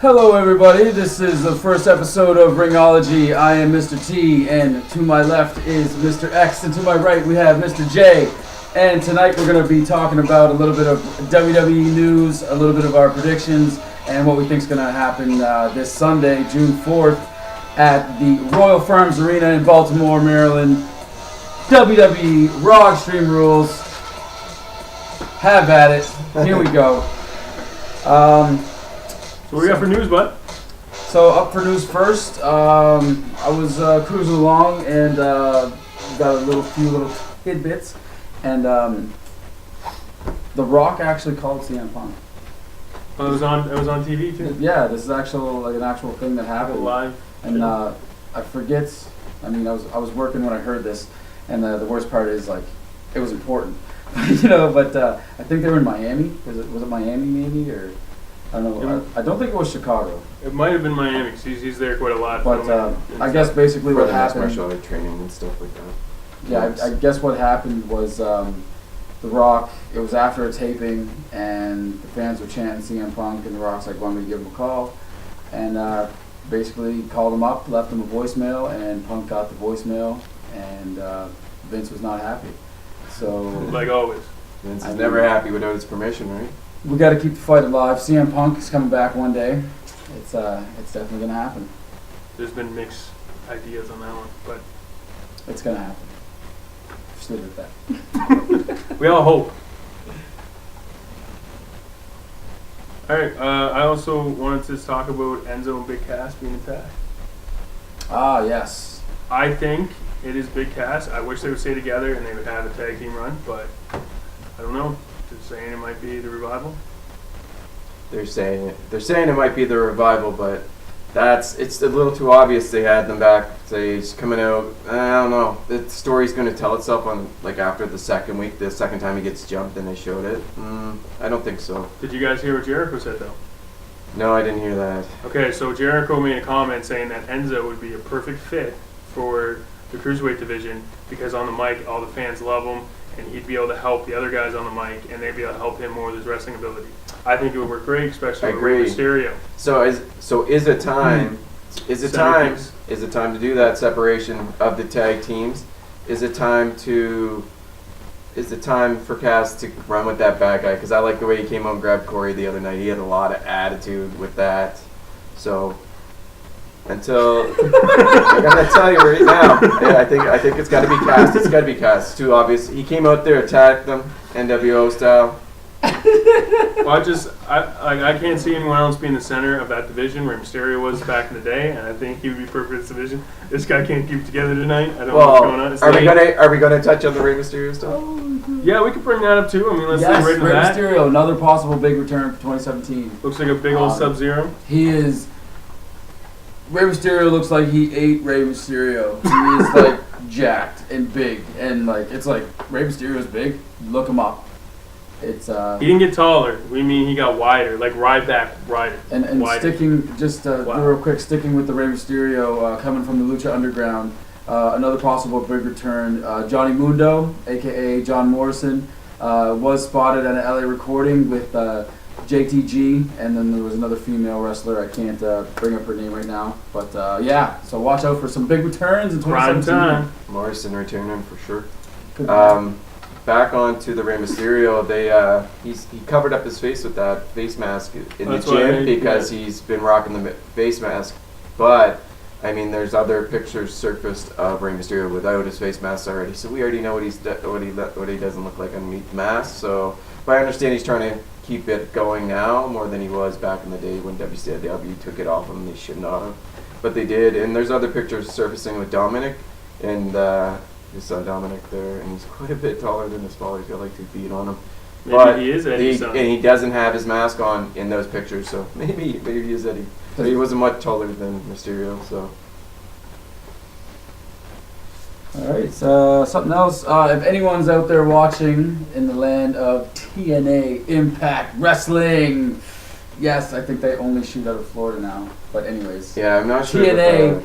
Hello everybody, this is the first episode of Ringology. I am Mr. T, and to my left is Mr. X, and to my right we have Mr. J. And tonight we're going to be talking about a little bit of WWE news, a little bit of our predictions, and what we think is going to happen this Sunday, June 4th, at the Royal Farms Arena in Baltimore, Maryland. WWE Raw Extreme Rules. Have at it. Here we go. So what we got for news, bud? So up for news first. I was cruising along and got a few little tidbits, and The Rock actually called CM Punk. Oh, it was on TV too. Yeah, this is an actual thing that happened. Live. And I forget. I mean, I was working when I heard this, and the worst part is like it was important, But I think they were in Miami. Was it Miami maybe or? I don't know. I don't think it was Chicago. It might have been Miami because he's there quite a lot. But I guess basically what happened. Martial art training and stuff like that. Yeah, I guess what happened was The Rock. It was after a taping, and the fans were chanting CM Punk, and The Rock's like, "Want me to give him a call?" And basically called him up, left him a voicemail, and Punk got the voicemail, and Vince was not happy. So like always, Vince is never happy without his permission, right? We got to keep the fight alive. CM Punk is coming back one day. It's definitely gonna happen. there's been mixed ideas on that one, but It's gonna happen. Just leave it at that. we all hope. All right. I also wanted to talk about Enzo and Big Cass being attacked. Ah, yes. I think it is Big Cass. I wish they would stay together and they would have a tag team run, but I don't know. They're saying it might be the Revival. They're saying it might be the Revival, but it's a little too obvious. They had them back. He's coming out. I don't know. The story's going to tell itself on after the second week. The second time he gets jumped and they showed it. I don't think so. Did you guys hear what Jericho said though? No, I didn't hear that. Okay, so Jericho made a comment saying that Enzo would be a perfect fit for the Cruiserweight division because on the mic all the fans love him and he'd be able to help the other guys on the mic and they'd be able to help him more with his wrestling ability. I think it would work great, especially with Rey Mysterio. So is it time? Is it time to do that separation of the tag teams? Is it time for Cass to run with that bad guy? Because I like the way he came out and grabbed Corey the other night. He had a lot of attitude with that. So until I'm gonna tell you right now, I think it's got to be Cass. It's got to be Cass. It's too obvious. He came out there, attacked them, NWO style. Well, I can't see anyone else being the center of that division where Mysterio was back in the day, and I think he would be perfect for this division. This guy can't keep it together tonight. I don't know what's going on. Are we gonna touch on the Rey Mysterio stuff? Yeah, we could bring that up too. I mean, let's Yes, right into Rey that. Mysterio, another possible big return for 2017. Looks like a big old Sub-Zero. Rey Mysterio looks like he ate Rey Mysterio. He is like jacked and big, and it's like Rey Mysterio's big. Look him up. It's He didn't get taller. We mean he got wider, like Ryback wider. And wider. sticking real quick, sticking with the Rey Mysterio coming from the Lucha Underground. Another possible big return. Johnny Mundo, aka John Morrison, was spotted at an LA recording with JTG, and then there was another female wrestler. I can't bring up her name right now, but yeah. So watch out for some big returns in 2017. Prime time. Morrison returning for sure. Good Back on to the Rey Mysterio, he covered up his face with that face mask in the gym because he's been rocking the face mask. But I mean, there's other pictures surfaced of Rey Mysterio without his face mask already, so we already know what he doesn't look like underneath the mask. So, but I understand he's trying to keep it going now more than he was back in the day when WCW took it off him. They should not have, but they did. And there's other pictures surfacing with Dominic, and you saw Dominic there, and he's quite a bit taller than his father. He's got like 2 feet on him. Maybe but he is Eddie's son. And he doesn't have his mask on in those pictures, so maybe he is Eddie. But he wasn't much taller than Mysterio, so. All right, something else. If anyone's out there watching in the land of TNA Impact Wrestling, yes, I think they only shoot out of Florida now. But anyways, Yeah, I'm not sure. TNA,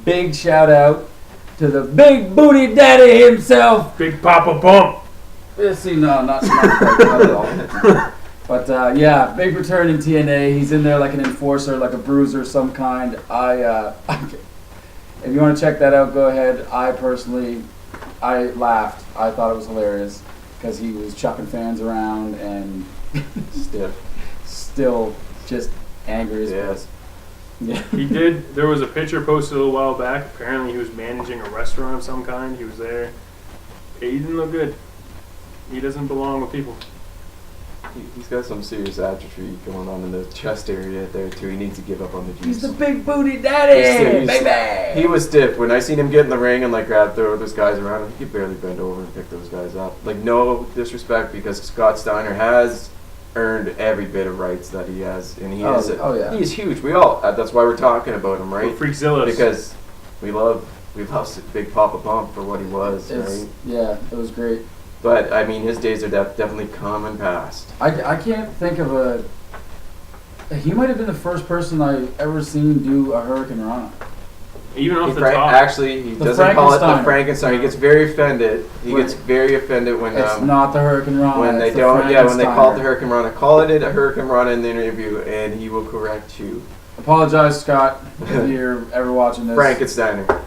big shout out to the big booty daddy himself. Big Papa Bump. See, no, not quite, not at all. But yeah, big return in TNA. He's in there like an enforcer, like a bruiser of some kind. If you want to check that out, go ahead. I laughed. I thought it was hilarious because he was chucking fans around and still just angry as well. Yeah. He did. There was a picture posted a little while back. Apparently, he was managing a restaurant of some kind. He was there. He didn't look good. He doesn't belong with people. He's got some serious atrophy going on in the chest area there too. He needs to give up on the juice. He's the big booty daddy, baby. He was stiff when I seen him get in the ring and like throw those guys around him. He could barely bend over and pick those guys up. Like no disrespect because Scott Steiner has earned every bit of rights that he has, and he is huge. We all that's why we're talking about him, right? We're Freakzillas. Because we love Big Papa Pump for what he was, right? Yeah, it was great. But I mean, his days are definitely come and past. I can't think of a. He might have been the first person I ever seen do a Hurricane Rana. Even off the top. Actually, he doesn't call it the Frankenstein. He gets very offended. He gets very offended when it's not the Hurricane Rana. When they don't, when they call it the Hurricane Rana, call it a Hurricane Rana in the interview, and he will correct you. Apologize, Scott, if you're ever watching this. Frankensteiner.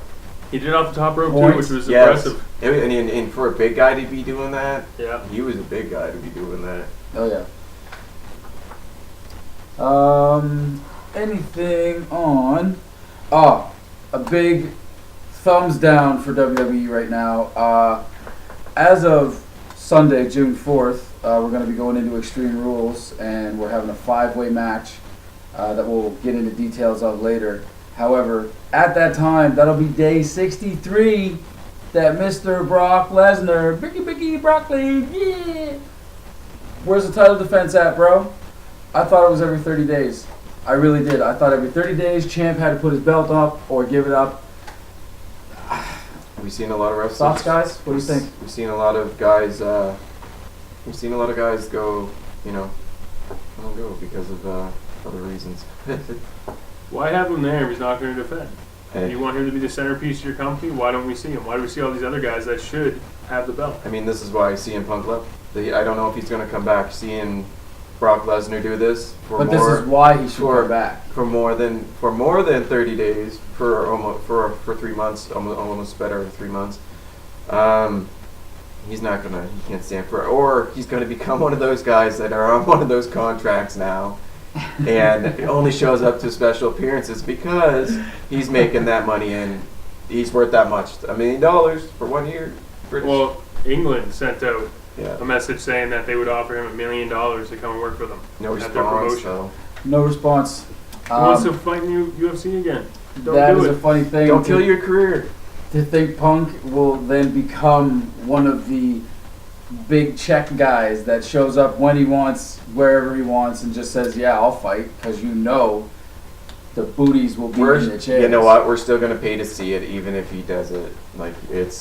He did it off the top rope too, which was impressive. And for a big guy to be doing that, yeah, he was a big guy to be doing that. Oh yeah. Anything on? A big thumbs down for WWE right now. As of Sunday, June 4th, we're going to be going into Extreme Rules, and we're having a 5-way match that we'll get into details of later. However, at that time, that'll be day 63 that Mr. Brock Lesnar, Biggie Broccoli, yeah. Where's the title defense at, bro? I thought it was every 30 days. I really did. I thought every 30 days, champ had to put his belt up or give it up. We've seen a lot of wrestlers. Thoughts, guys? What do you think? We've seen a lot of guys. Go. Don't go because of other reasons. Why have him there if he's not going to defend? If you want him to be the centerpiece of your company, why don't we see him? Why do we see all these other guys that should have the belt? I mean, this is why CM Punk left. I don't know if he's going to come back. Seeing Brock Lesnar do this this is why he should come back for more than 30 days for 3 months, almost better 3 months. He can't stand for it, or he's going to become one of those guys that are on one of those contracts now. And it only shows up to special appearances because he's making that money and he's worth that much. $1 million for 1 year. British. Well, England sent out a message saying that they would offer him $1 million to come and work for them. No at their response, promotion. though. No response. He wants to fight in UFC again. That is a funny thing. Don't kill your career. To think Punk will then become one of the big check guys that shows up when he wants, wherever he wants, and just says, "Yeah, I'll fight," because the booties will be in the chairs. You know what? We're still gonna pay to see it, even if he does it. Like it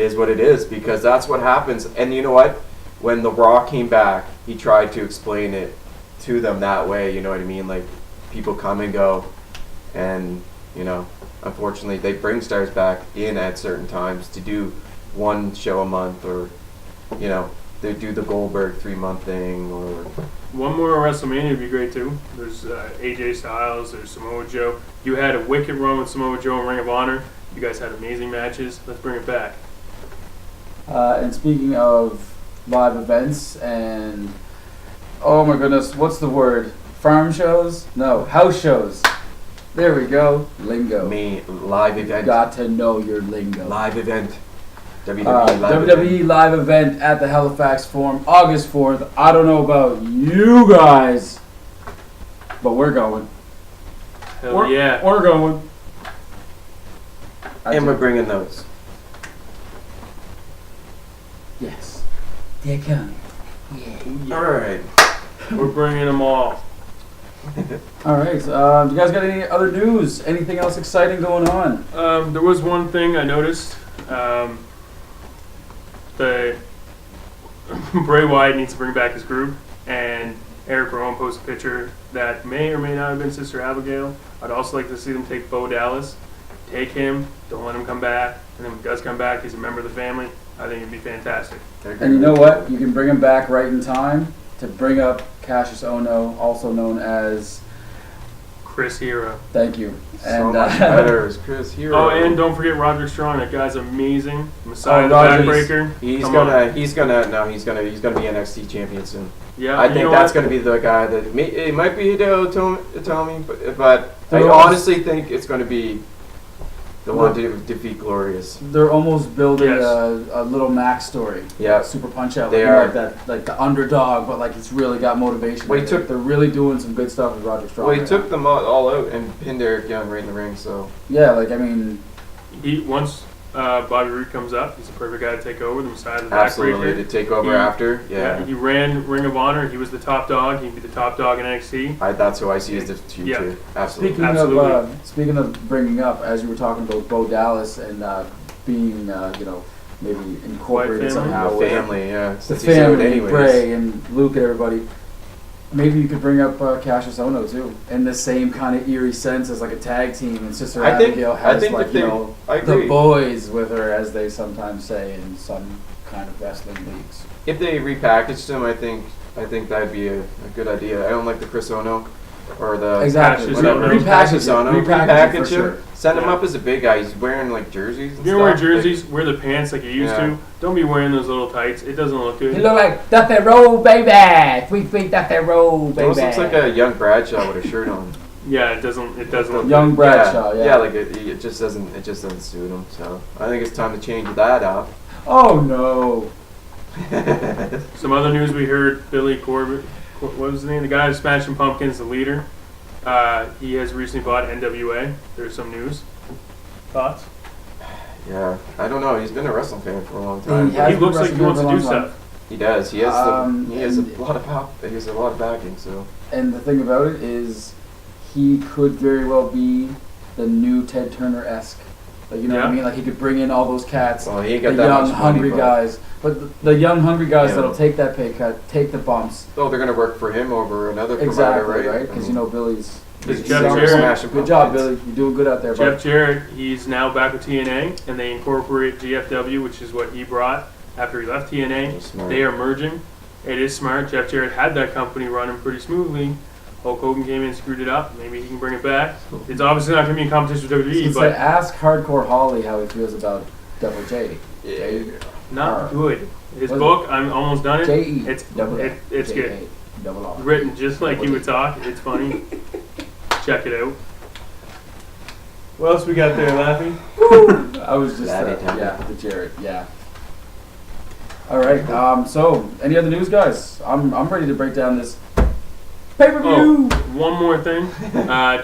is what it is, because that's what happens. And you know what? When The Rock came back, he tried to explain it to them that way. You know what I mean? Like people come and go, and unfortunately, they bring stars back in at certain times to do one show a month, or they do the Goldberg 3-month thing, or one more WrestleMania would be great too. There's AJ Styles, there's Samoa Joe. You had a wicked run with Samoa Joe in Ring of Honor. You guys had amazing matches. Let's bring it back. And speaking of live events and oh my goodness, what's the word? Farm shows? No, house shows. There we go. Lingo. Live event. You got to know your lingo. Live event. WWE live event at the Halifax Forum, August 4th. I don't know about you guys, but we're going. Hell yeah. We're going. And we're bringing those. Yes. They're coming. Yeah. All right. We're bringing them all. All right. Do you guys got any other news? Anything else exciting going on? There was one thing I noticed. The Bray Wyatt needs to bring back his group, and Eric Rowan posted a picture that may or may not have been Sister Abigail. I'd also like to see them take Bo Dallas take him, don't let him come back, and then when he does come back, he's a member of the family. I think it'd be fantastic. And you know what? You can bring him back right in time to bring up Cassius Ono, also known as Chris Hero. Thank you. So much better as Chris Hero. Oh, and don't forget Roderick Strong. That guy's amazing. Messiah Oh, the Backbreaker. He's gonna be NXT champion soon. Yeah, I think that's gonna be the guy that it might be Hideo Itami, but I honestly think it's gonna be the one to defeat Glorious. They're almost building a little Max story. Yeah, Super Punch Out. They are like that, like the underdog, but like he's really got motivation. Well, they're really doing some good stuff with Roderick Strong. Well, he took them all out and pinned Eric Young right in the ring. So yeah, like I mean, once Bobby Roode comes up, he's a perfect guy to take over the Messiah the absolutely Backbreaker. to take over after. Yeah, he ran Ring of Honor. He was the top dog. He'd be the top dog in NXT. That's who I see as the future. Yeah. Absolutely. Speaking of bringing up, as you were talking about Bo Dallas and being maybe incorporated somehow The with family, the since he's out family, anyways. Bray and Luke and everybody. Maybe you could bring up Cassius Ono too, in the same kind of eerie sense as like a tag team. And Sister Abigail has the boys with her, as they sometimes say in some kind of wrestling leagues. If they repackaged him, I think that'd be a good idea. I don't like the Chris Ono or the exactly Cassius Ono. Repackage him. Sure. Send him up as a big guy. He's wearing like jerseys. And You're stuff. wearing jerseys. Wear the pants like you used to. Don't be wearing those little tights. It doesn't look good. You look like Duffy Roll, baby. 3 feet Duffy Roll, baby. Almost looks like a young Bradshaw with a shirt on. Yeah, it doesn't look young Bradshaw. Yeah, like it just doesn't suit him. So I think it's time to change that up. Oh no. Some other news we heard: Billy Corbett. What was his name? The guy who's Smashing Pumpkins, the leader. He has recently bought NWA. There's some news. Thoughts? Yeah, I don't know. He's been a wrestling fan for a long time. He looks like he wants to do stuff. He does. He has a lot of backing. So. And the thing about it is, he could very well be the new Ted Turner-esque. Like, you know what I mean? Like he could bring in all those cats, well, he ain't got the that young much hungry money, guys. But the young hungry guys that'll take that pay cut, take the bumps. Oh, they're gonna work for him over another exactly, provider, right? Because Billy's. Jeff Jarrett. Good job, Billy. You're doing good out there, bud. Jeff Jarrett, he's now back with TNA, and they incorporate GFW, which is what he brought after he left TNA. They are merging. It is smart. Jeff Jarrett had that company running pretty smoothly. Hulk Hogan came in and screwed it up. Maybe he can bring it back. It's obviously not going to be in competition with WWE, but ask Hardcore Holly how he feels about Double J. Not good. His book, I'm almost done it. J-E. It's J-A, good. Double R. Written just like he would talk. It's funny. Check it out. What else we got there, Laughing? I was just the Jarrett. Yeah. All right. So, any other news, guys? I'm ready to break down this pay-per-view. Oh, one more thing.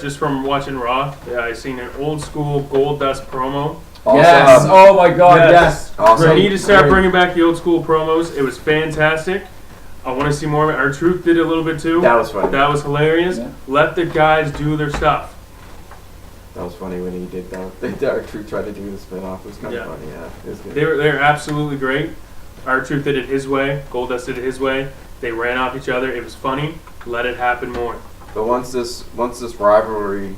Just from watching Raw, I seen an old school Gold Dust promo. Awesome. Yes. Oh my God. Yes. Awesome. We need to start bringing back the old school promos. It was fantastic. I want to see more of it. R-Truth did a little bit too. That was funny. That was hilarious. Yeah. Let the guys do their stuff. That was funny when he did that. R-Truth tried to do the spin-off. It was kind of funny. Yeah, it was good. They were absolutely great. R-Truth did it his way. Goldust did it his way. They ran off each other. It was funny. Let it happen more. But once this rivalry,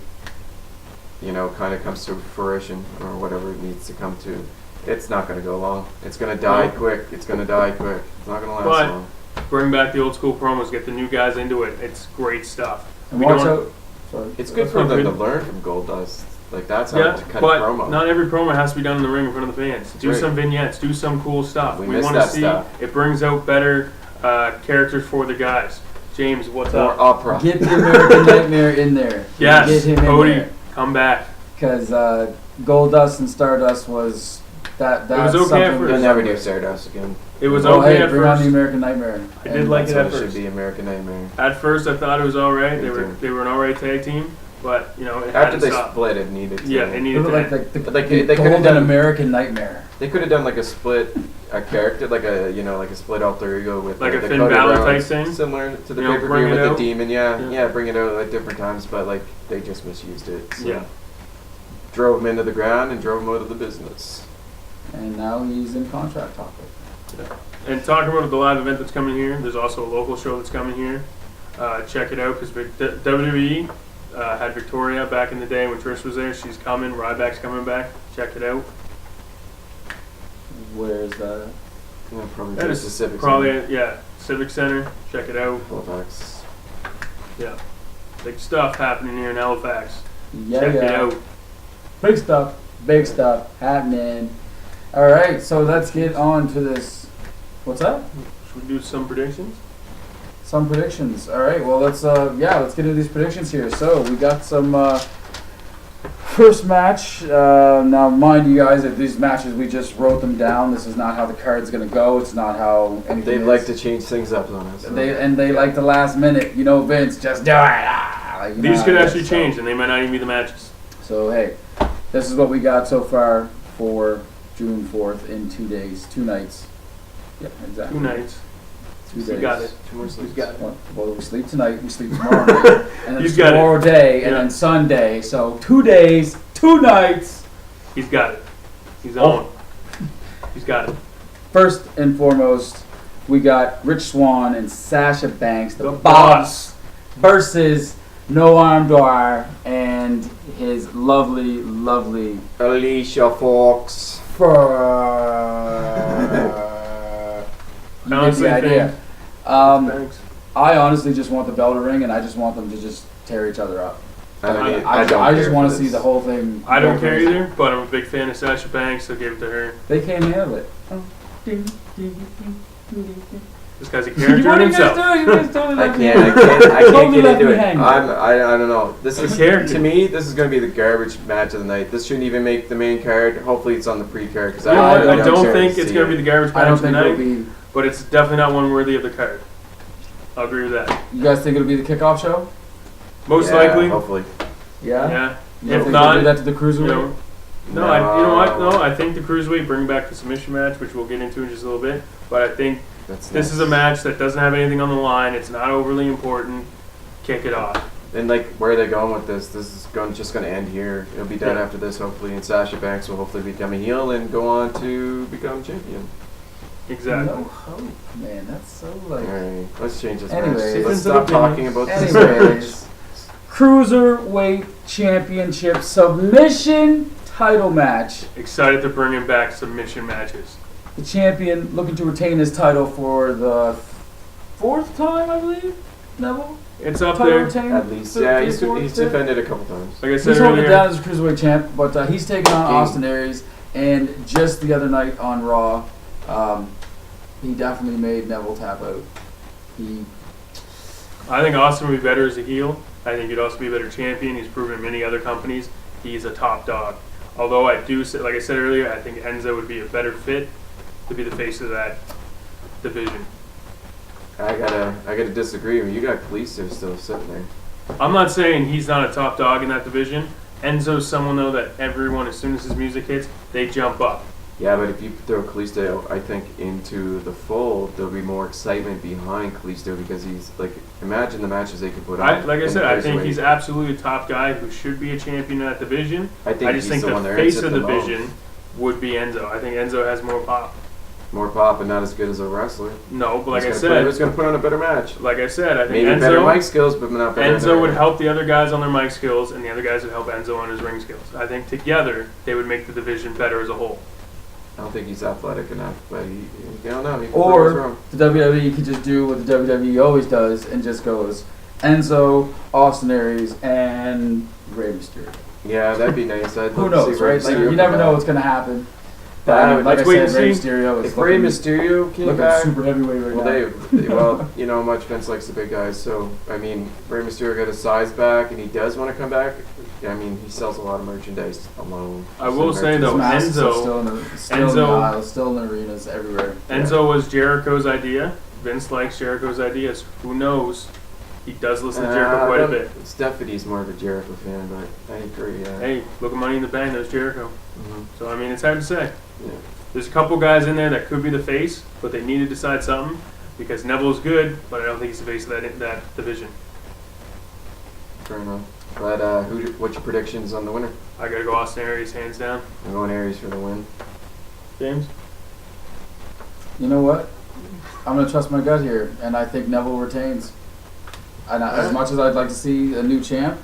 kind of comes to fruition or whatever it needs to come to, it's not going to go long. It's going to die quick. It's not going to last long. Bring back the old school promos. Get the new guys into it. It's great stuff. And watch out. It's good for them to learn from Goldust. Like that's how to cut a promo. But not every promo has to be done in the ring in front of the fans. Do some vignettes. Do some cool stuff. We want to see stuff. It brings out better characters for the guys. James, what's More up? opera. Get the American Nightmare in there. Yes, Get him Cody, in there. come back. Because Goldust and Stardust was that. It was okay at first. You'll never do Stardust again. It was okay at bring first. on the American Nightmare. I did like it at first. It should be American Nightmare. At first, I thought it was all right. Me They were an all right tag team, but it after had to they stop. split, it needed to. Yeah, it needed to. They could have done American Nightmare. They could have done like a character, like a split alter ego with like a the Finn Cody Balor Rhodes, type thing, similar to the You know, pay-per-view bring it with the out. Demon. Yeah, bring it out at different times, but like they just misused it. So. Yeah. Drove him into the ground and drove him out of the business. And now he's in contract talk. And talking about the live event that's coming here, there's also a local show that's coming here. Check it out because WWE had Victoria back in the day when Trish was there. She's coming. Ryback's coming back. Check it out. Where's that? Yeah, probably That just is the Civic probably Center. yeah, Civic Center. Check it out. Halifax. Yeah, big stuff happening here in Halifax. Yeah, Check it yeah. out. Big stuff happening. All right, so let's get on to this. What's that? Should we do some predictions? Some predictions. All right, well let's get into these predictions here. So we got some first match. Now, mind you guys, that these matches we just wrote them down. This is not how the card's gonna go. It's not how anything. They'd is. like to change things up on us. So. They like the last minute. You know, Vince, just do it. Like, you These know, could yeah, actually so- change, and they might not even be the matches. So hey, this is what we got so far for June 4th in 2 days, 2 nights. Yeah, exactly. 2 nights. 2 days. You got it. 2 more He's sleeps. got it. Well, we sleep tonight, we sleep tomorrow night, and then He's got it. tomorrow day, and Yeah. then Sunday. So 2 days, 2 nights. He's got it. He's Oh. on. He's got it. First and foremost, we got Rich Swann and Sasha Banks, the The boss, versus Noam Dar and his lovely, lovely Alicia Fox. you get Honestly, the idea. Thanks. I honestly just want the bell to ring, and I just want them to just tear each other up. I don't I care just want for to see this. the whole thing. I don't go care crazy. either, but I'm a big fan of Sasha Banks, so give it to her. They can't handle it. This guy's a character in himself. I can't Totally get left into me it. hanging. I don't know. This is character. to me. This is going to be the garbage match of the night. This shouldn't even make the main card. Hopefully, it's on the pre-card because You know what? I don't don't care think to it's see going to it. be the garbage I match don't of the think it'll night, be. but it's definitely not one worthy of the card. I'll agree with that. You guys think it'll be the kickoff show? Most Yeah, likely, Hopefully, Yeah. yeah. You don't If think not, they'll do that to the cruiserweight? you know, you know what? No, I think the cruiserweight bring back the submission match, which we'll get into in just a little bit. But I think that's this is a match that doesn't have anything on the line. It's not overly important. Kick it off. And like, where are they going with this? This is just going to end here. It'll be done Yeah. after this, hopefully. And Sasha Banks will hopefully become a heel and go on to become champion. Exactly. No hope, man. That's so like. All right, let's change this Anyways. match. Let's Difference of stop opinion. talking about this. Anyways, Cruiserweight Championship submission title match. Excited to bring him back submission matches. The champion looking to retain his title for the 4th time, I believe. Neville. It's up Title there. retained. At least, Third, yeah, fifth, he's fourth, fifth. defended a couple times. Like I said He's holding it earlier, down as a cruiserweight champ, but he's taking on King. Austin Aries. And just the other night on Raw, he definitely made Neville tap out. I think Austin would be better as a heel. I think he'd also be a better champion. He's proven in many other companies he's a top dog. Although I do, like I said earlier, I think Enzo would be a better fit to be the face of that division. I gotta disagree. You got Kalisto still sitting there. I'm not saying he's not a top dog in that division. Enzo's someone though that everyone, as soon as his music hits, they jump up. Yeah, but if you throw Kalisto, I think, into the fold, there'll be more excitement behind Kalisto because he's like, imagine the matches they could put on. Like I in said, the I think cruiserweight. he's absolutely a top guy who should be a champion in that division. I think just he's think the one the that face earns of it the the most. division would be Enzo. I think Enzo has more pop. More pop and not as good as a wrestler. No, but like I He's said, gonna put on a better match. I think Maybe better mic Enzo skills, but not better. Enzo would help the other guys on their mic skills, and the other guys would help Enzo on his ring skills. I think together they would make the division better as a whole. I don't think he's athletic enough, but you don't know. He Or wrong. the WWE could just do what the WWE always does and just goes Enzo, Austin Aries, and Rey Mysterio. Yeah, that'd be nice. I'd Who love to knows, see Rey right? Like Mysterio you come never know back. what's gonna happen. But I mean, like I let's wait said, and Rey see. Mysterio is If Rey looking, Mysterio came looking back, super heavyweight right now. well, you know how much Vince likes the big guys. So I mean, Rey Mysterio got his size back, and he does want to come back. I mean, he sells a lot of merchandise alone. I will say, His though, masks are Enzo- still in the Enzo- aisles, still in the arenas, everywhere. Enzo was Jericho's idea. Vince likes Jericho's ideas. Who knows? He does listen to Jericho quite a bit. Stephanie's more of a Jericho fan, but I agree. Yeah. Hey, look at Money in the Bank. There's Jericho. Mhm. So I mean, it's hard to say. Yeah. There's a couple guys in there that could be the face, but they need to decide something because Neville's good, but I don't think he's the face of that division. Fair enough. But what's your predictions on the winner? I gotta go Austin Aries hands down. I'm going Aries for the win. James. You know what? I'm gonna trust my gut here, and I think Neville retains. And as much as I'd like to see a new champ,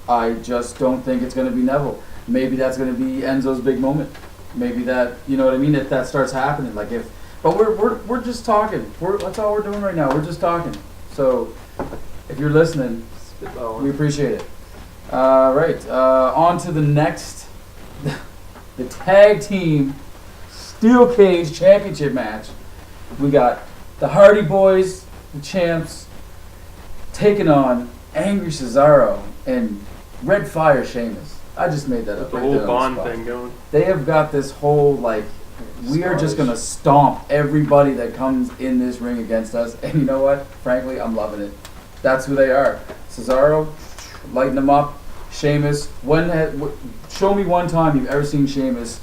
I just don't think it's going to be Neville. Maybe that's going to be Enzo's big moment. Maybe that, you know what I mean, if that starts happening. Like if, but we're just talking. That's all we're doing right now. We're just talking. So if you're listening, we appreciate it. Right. On to the next, the tag team steel cage championship match. We got the Hardy Boys, the champs, taking on Angry Cesaro and Red Fire Sheamus. I just made that up. The right whole there on Bond the spot. thing going. They have got this whole, like, we are just going to stomp everybody that comes in this ring against us. And you know what? Frankly, I'm loving it. That's who they are. Cesaro, lighten them up. Sheamus, show me one time you've ever seen Sheamus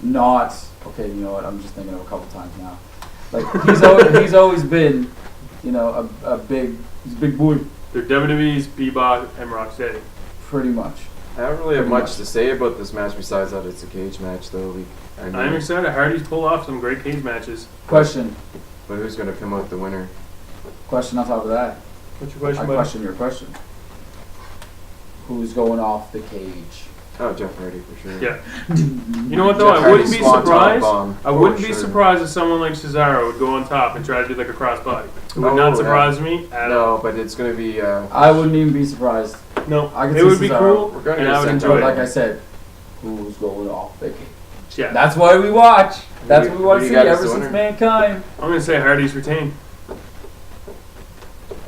not, okay, you know what? I'm just thinking of a couple times now. Like, he's always been, you know, he's a big boy. They're WWE's Bebop and Rocksteady. Pretty much. I don't really have much to say about this match besides that it's a cage match, though. I'm excited. Hardy's pulled off some great cage matches. Question. But who's going to come out the winner? Question on top of that. What's your question, I buddy? question your question. Who's going off the cage? Oh, Jeff Hardy for sure. Yeah. You know what though? Jeff I wouldn't Hardy's be swanton surprised. bomb, I wouldn't for be sure. surprised if someone like Cesaro would go on top and try to do like a crossbody. It would Oh, not yeah. surprise me at all. No, but it's going to be. I wouldn't even be surprised. No, I could it see would be Cesaro. cool, We're gonna and get I would sent enjoy But it. like I said, who's going off the cage? Yeah. That's why we watch. That's Who what we want do to you see got as ever the since winner? mankind. I'm gonna say Hardy's retained.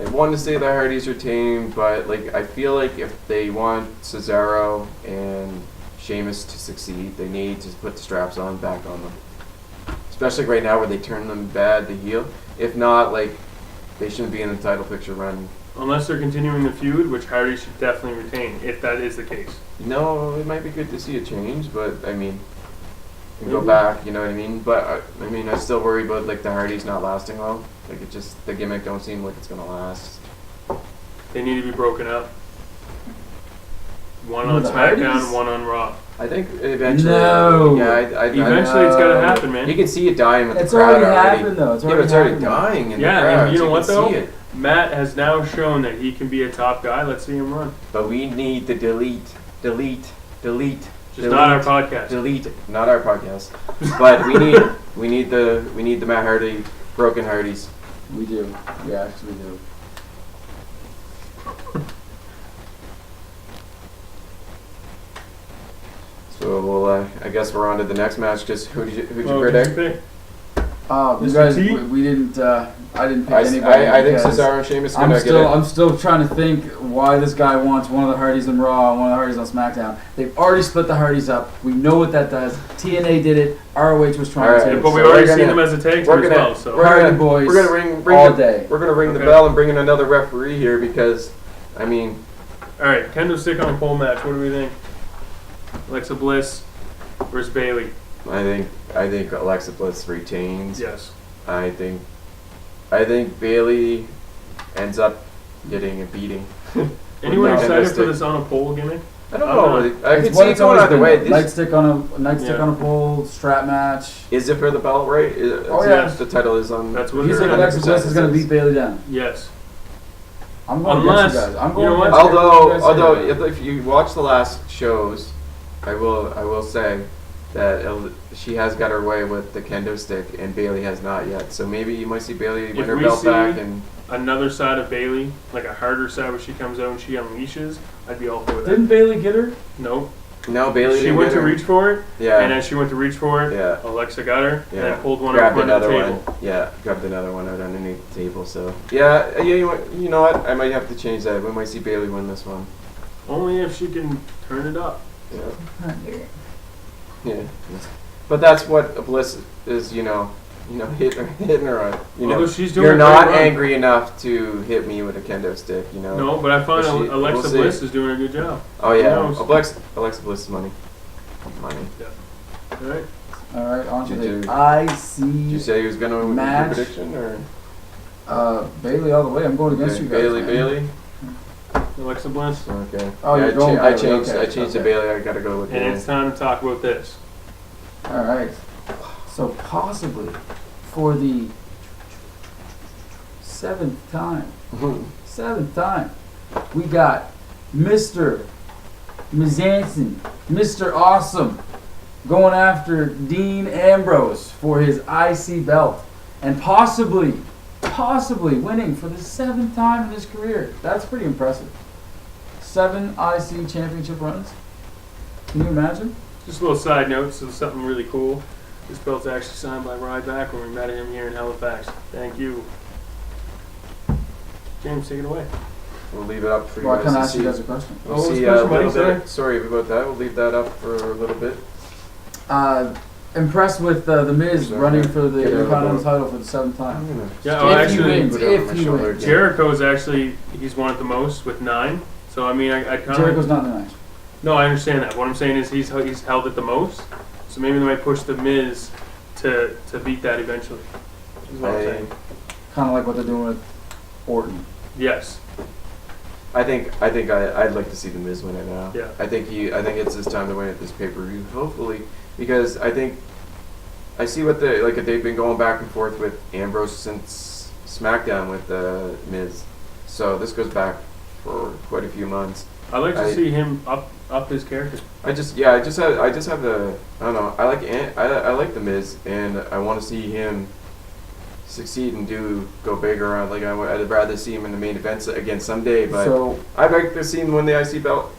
I want to say the Hardys retain, but like I feel like if they want Cesaro and Sheamus to succeed, they need to put the straps on back on them. Especially right now where they turn them bad to heel. If not, like they shouldn't be in the title picture run. Unless they're continuing the feud, which Hardy should definitely retain, if that is the case. No, it might be good to see a change, but I mean, you can go Maybe. back. You know what I mean? But I mean, I still worry about like the Hardys not lasting long. Like it just the gimmick don't seem like it's gonna last. They need to be broken up. One Who, on the SmackDown, Hardys? one on Raw. I think eventually. No. Yeah, Eventually, it's gotta happen, man. You can see it dying with It's the crowd already already. happened though. It's Yeah, already but it's already happened. dying in Yeah, the crowd. and you know what can though? see it. Matt has now shown that he can be a top guy. Let's see him run. But we need the delete. Just not our podcast. Delete, not our podcast. But we need the Matt Hardy, broken Hardys. We do. We actually do. So we'll, I guess we're on to the next match. Just who'd you Oh, predict? who'd you pick? You Mr. guys, T? we didn't. I didn't pick anybody. I think because Cesaro and Sheamus gonna get it. I'm still trying to think why this guy wants one of the Hardys on Raw and one of the Hardys on SmackDown. They've already split the Hardys up. We know what that does. TNA did it. ROH was trying All right. to. But we've So already we're seen gonna- them as a tag team we're as gonna- well. So we're Hardy gonna- Boys We're gonna ring all the, day. We're gonna ring the Okay. bell and bring in another referee here because, I mean, all right, kendo stick on pole match. What do we think? Alexa Bliss versus Bailey. I think Alexa Bliss retains. Yes. I think Bailey ends up getting a beating. Anyone No. excited for this on a pole gimmick? I don't I'm know. not. I It's could what see it it's going always either been. way. This, Nightstick on a pole, strap match. is it for the belt, right? Oh, yeah. The title is on. That's what You they're think gonna Alexa Bliss is going to beat Bailey down? Yes. I'm going Unless- against you guys. I'm you going know what? against everything you guys say. Although if you watch the last shows, I will say that she has got her way with the kendo stick, and Bailey has not yet. So maybe you might see Bailey win her we belt see- back, and Another side of Bailey, like a harder side where she comes out and she unleashes, I'd be all for that. Didn't Bailey get her? Nope. no Bailey. She didn't went get to her. reach for it, Yeah. and as she went to reach for it, Yeah. Alexa got her, and Yeah. then pulled one up Grabbed under the another table. one. Yeah, grabbed another one out underneath the table. So yeah, you know what? I might have to change that. We might see Bailey win this one. Only if she can turn it up. Yeah. Yeah. But that's what a Bliss is. Hitting her on. Although she's doing You're a not great run. angry enough to hit me with a kendo stick. You know. No, but I find But she- Alexa we'll see. Bliss is doing a good job. Oh yeah. Who knows? Alexa Bliss is money. Money. All right. All right, on to Did the Did you IC say he was gonna win your Match. prediction or? Bailey all the way. I'm going against Okay, you guys. Bailey, man. Bailey. Alexa Bliss. Okay. Oh, Yeah, you're going I Bailey, changed. okay, I changed to okay. Bailey. I gotta go with And Bailey. it's time to talk about this. All right. So possibly for the seventh time, we got Mr. Mizanson, Mr. Awesome, going after Dean Ambrose for his IC belt and possibly winning for the 7th time in his career. That's pretty impressive. 7 IC championship runs. Can you imagine? Just a little side note, so something really cool. This belt's actually signed by Ryback when we met him here in Halifax. Thank you. James, take it away. We'll leave it up for you Well, I guys can to ask see. you guys a question. We'll Oh, see what's a the question, little Mike? bit. Sorry about that. We'll leave that up for a little bit. Impressed with the Miz Sorry. running for the Get out of Intercontinental the- title for the 7th time. I'm gonna Yeah, oh, If he actually, wins, put it on if my he shoulder wins. again. Jericho's actually, he's won it the most with 9. So, I mean, I kind of... Jericho's not in the match. No, I understand that. What I'm saying is he's held it the most. So maybe they might push the Miz to beat that eventually. Is what I'm saying. Kind of like what they're doing with Orton. Yes. I'd like to see the Miz win it now. Yeah. I think it's his time to win at this pay-per-view, hopefully, because I think I see what they've been going back and forth with Ambrose since SmackDown with the Miz. So this goes back for quite a few months. I'd like to see him up his character. I just have the I don't know. I like the Miz, and I want to see him succeed and go bigger. I'd rather see him in the main events again someday. But So I'd like to see him win the IC belt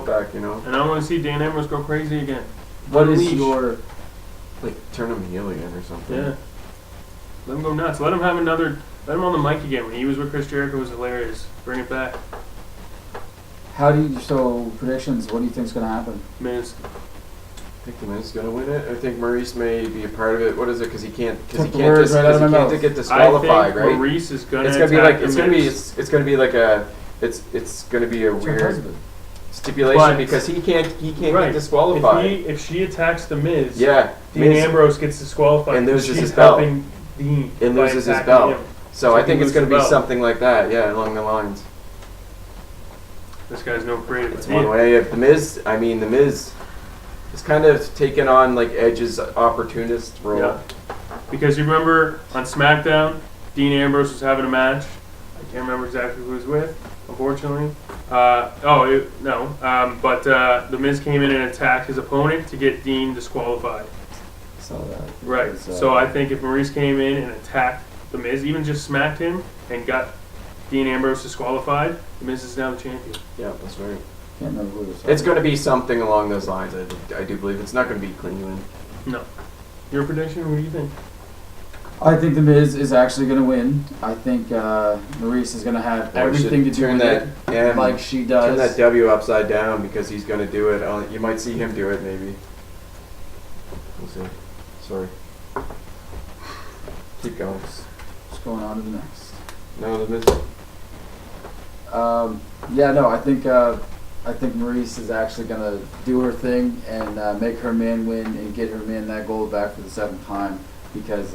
back. You know, And I want to see Dan Ambrose go crazy again. what is Unleash. your... like turn him heel again or something. Yeah. Let him go nuts. Let him on the mic again. When he was with Chris Jericho, it was hilarious. Bring it back. So predictions, what do you think's going to happen? Miz. I think the Miz is gonna win it. I think Maurice may be a part of it. What is it? Because he can't Took the words right out of my mouth. get disqualified, I think right? Maurice is gonna. It's gonna be attack like the it's gonna be Miz. it's gonna be like a it's gonna be a What's your weird husband? stipulation But- because he can't Right. get disqualified. If she attacks the Miz, Yeah, Dean Miz- Ambrose gets disqualified and loses she's his belt. helping Dean and by loses his attacking belt. him. So So I he think it's loses gonna the be belt. something like that. Yeah, along the lines. This guy's no creative. It's one way. If the Miz is kind of taken on like Edge's opportunist role. Yeah. Because you remember on SmackDown, Dean Ambrose was having a match. I can't remember exactly who he was with, unfortunately. But The Miz came in and attacked his opponent to get Dean disqualified. Saw that. Right. It's, So I think if Maurice came in and attacked the Miz, even just smacked him and got Dean Ambrose disqualified, the Miz is now the champion. Yeah, that's right. Can't remember who it was. It's going to be something along those lines. I do believe it's not going to be clean win. No. Your prediction? What do you think? I think the Miz is actually going to win. I think Maurice is going to have everything to do turn with that it, M, like she turn does. that W upside down because he's going to do it. You might see him do it maybe. We'll see. Sorry. Keep going. Just going on to the next. No, the Miz. I think Maurice is actually gonna do her thing and make her man win and get her man that gold back for the 7th time because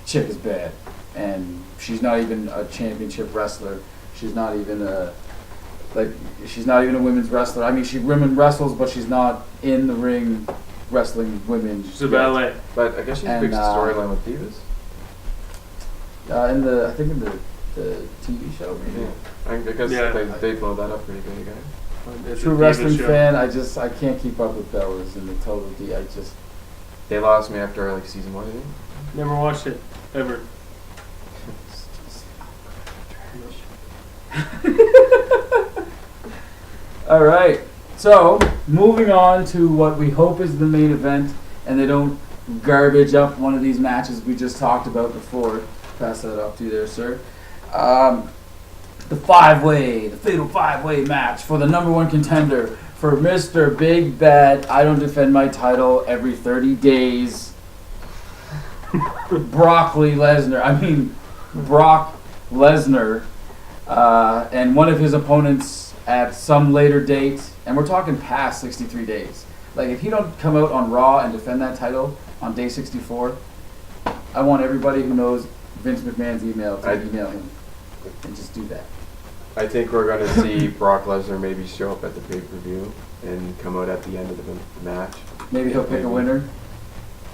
Chick is bad and she's not even a championship wrestler. She's not even a women's wrestler. I mean, she women wrestles, but she's not in the ring wrestling women. She's a ballet. But I guess she's a And, big storyline with Divas. I think in the TV show, maybe. Yeah. I guess Yeah. they blow that up pretty big, guys. It's a True Divas wrestling show. fan. I can't keep up with Bellas and the total D. They lost me after like season 1, I think. Never watched it. Ever. All right. So moving on to what we hope is the main event, and they don't garbage up one of these matches we just talked about before. Pass that off to you there, sir. The fatal five-way match for the number 1 contender for Mr. Big Bad. I don't defend my title every 30 days. Brock Lesnar, and one of his opponents at some later date, and we're talking past 63 days. Like, if he don't come out on Raw and defend that title on day 64, I want everybody who knows Vince McMahon's email to email him and just do that. I think we're going to see Brock Lesnar maybe show up at the pay-per-view and come out at the end of the match. Maybe he'll pick a winner.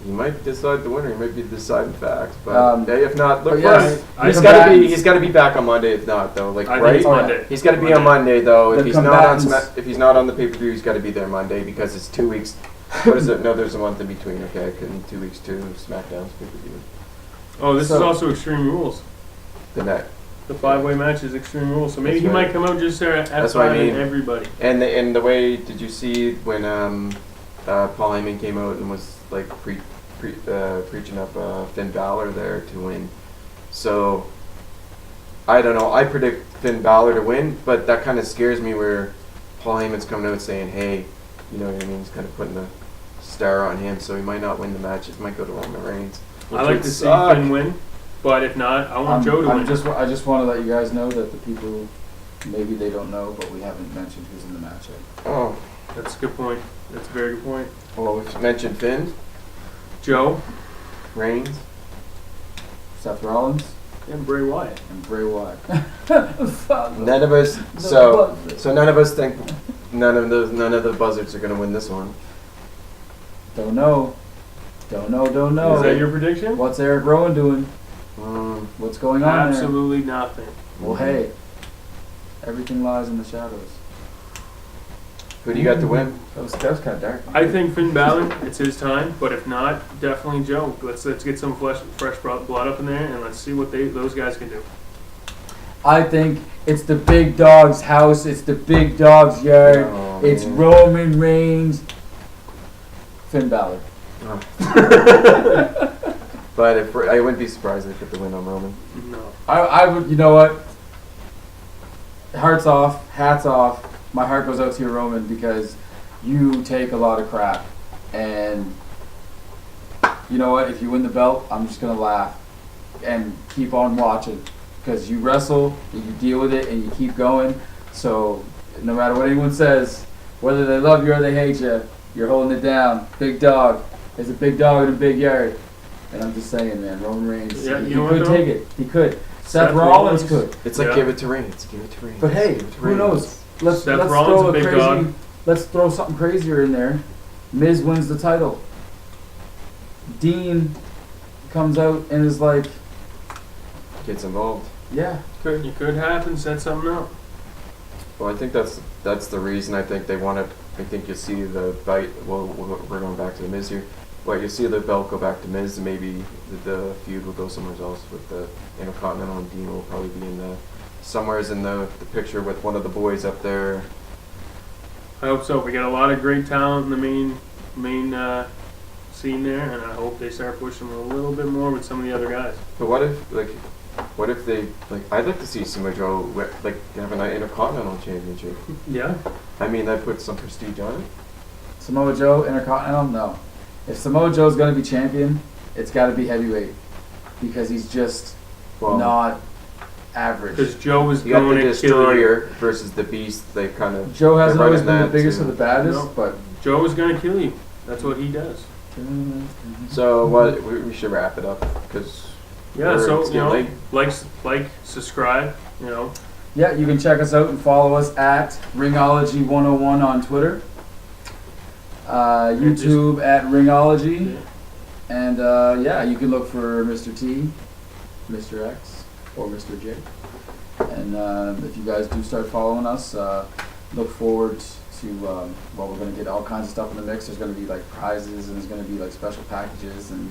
He might decide the winner. He might be the deciding fact. But if not, look yes, he's got to be back on Monday. If not, though, like I think right, it's Monday. he's got to be on Monday though. The If he's not on the pay per view, he's got to be there Monday because it's 2 weeks. What is it? No, there's a month in between. Okay, in 2 weeks to SmackDown's pay per view. Oh, this is also Extreme Rules. The net. The 5-way match is Extreme Rules, so maybe he might come out just there at That's 5 what I mean. and everybody. And the way, did you see when Paul Heyman came out and was like preaching up Finn Balor there to win? So I don't know. I predict Finn Balor to win, but that kind of scares me where Paul Heyman's coming out saying, "Hey, you know what I mean?" He's kind of putting the star on him, so he might not win the match. It might go to Roman Reigns. I like to see Finn win, but if not, I want Joe to win. I just want to let you guys know that the people, maybe they don't know, but we haven't mentioned who's in the match yet. Oh, That's a good point. That's a very good point. well, we've mentioned Finn, Joe Reigns. Seth Rollins and Bray Wyatt. and Bray Wyatt. None of us. So none of us think none of the buzzards are gonna win this one. Don't know. Don't know. Is that your prediction? What's Eric Rowan doing? What's going on Absolutely nothing. there? Well, hey, everything lies in the shadows. Who do you got to win? That was kind of dark. I think Finn Balor, it's his time, but if not, definitely Joe. Let's get some fresh blood up in there, and let's see what those guys can do. I think it's the big dog's house. It's the big dog's yard. Oh, it's man. Roman Reigns. Finn Balor. But I wouldn't be surprised if they get the win on Roman. No. I would. You know what? Hearts off. Hats off. My heart goes out to you, Roman, because you take a lot of crap, and you know what? If you win the belt, I'm just gonna laugh and keep on watching because you wrestle, and you deal with it, and you keep going. So no matter what anyone says, whether they love you or they hate you, you're holding it down. Big dog. There's a big dog in a big yard, and I'm just saying, man, Roman Reigns. Yeah, he you know could what, though? take it. He could. Seth Rollins could. It's like Yeah. give it to Reigns. Give it to Reigns. But hey, Give it to who Reigns. knows? Let's Seth let's Rollins throw a big crazy. dog. Let's throw something crazier in there. Miz wins the title. Dean comes out and is like, Gets involved. yeah, It could happen. Set something up. Well, I think that's the reason. I think they want to. I think you see the fight. Well, we're going back to the Miz here. Well, you see the belt go back to Miz, and maybe the feud will go somewhere else with the Intercontinental, and Dean will probably be in the somewheres in the picture with one of the boys up there. I hope so. We got a lot of great talent in the main scene there, and I hope they start pushing a little bit more with some of the other guys. But what if they I'd like to see Samoa Joe have an Intercontinental Championship. Yeah. I mean, that puts some prestige on it. Samoa Joe Intercontinental. No, if Samoa Joe's gonna be champion, it's got to be heavyweight because he's just not average. Because Joe was You got going the to Destroyer versus the Beast. They kind of Joe hasn't always been the that biggest too. or the baddest, No. but Joe was going to kill you. That's what he does. So what we should wrap it up because Yeah. So it's getting late. like, subscribe. You know. yeah, you can check us out and follow us at Ringology 101 on Twitter, YouTube at Ringology, Yeah. and yeah, you can look for Mr. T, Mr. X, or Mr. J. And if you guys do start following us, look forward to well, we're gonna get all kinds of stuff in the mix. There's gonna be like prizes, and there's gonna be like special packages and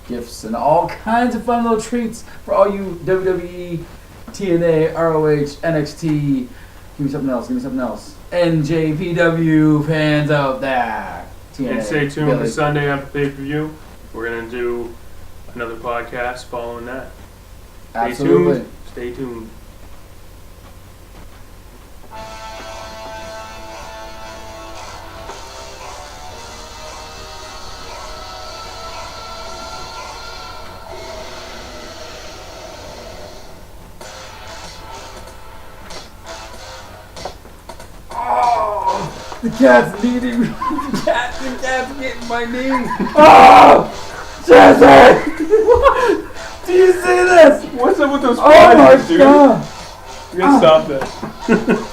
gifts and all kinds of fun little treats for all you WWE, TNA, ROH, NXT. Give me something else. NJPW fans out there. TNA. And stay tuned Billy. for Sunday after pay-per-view. We're going to do another podcast following that. Absolutely. Stay tuned. The cat's eating me. The cat's getting my knee. Oh! Jesse! Do you see this? What's up with those Oh my god! You gotta stop that.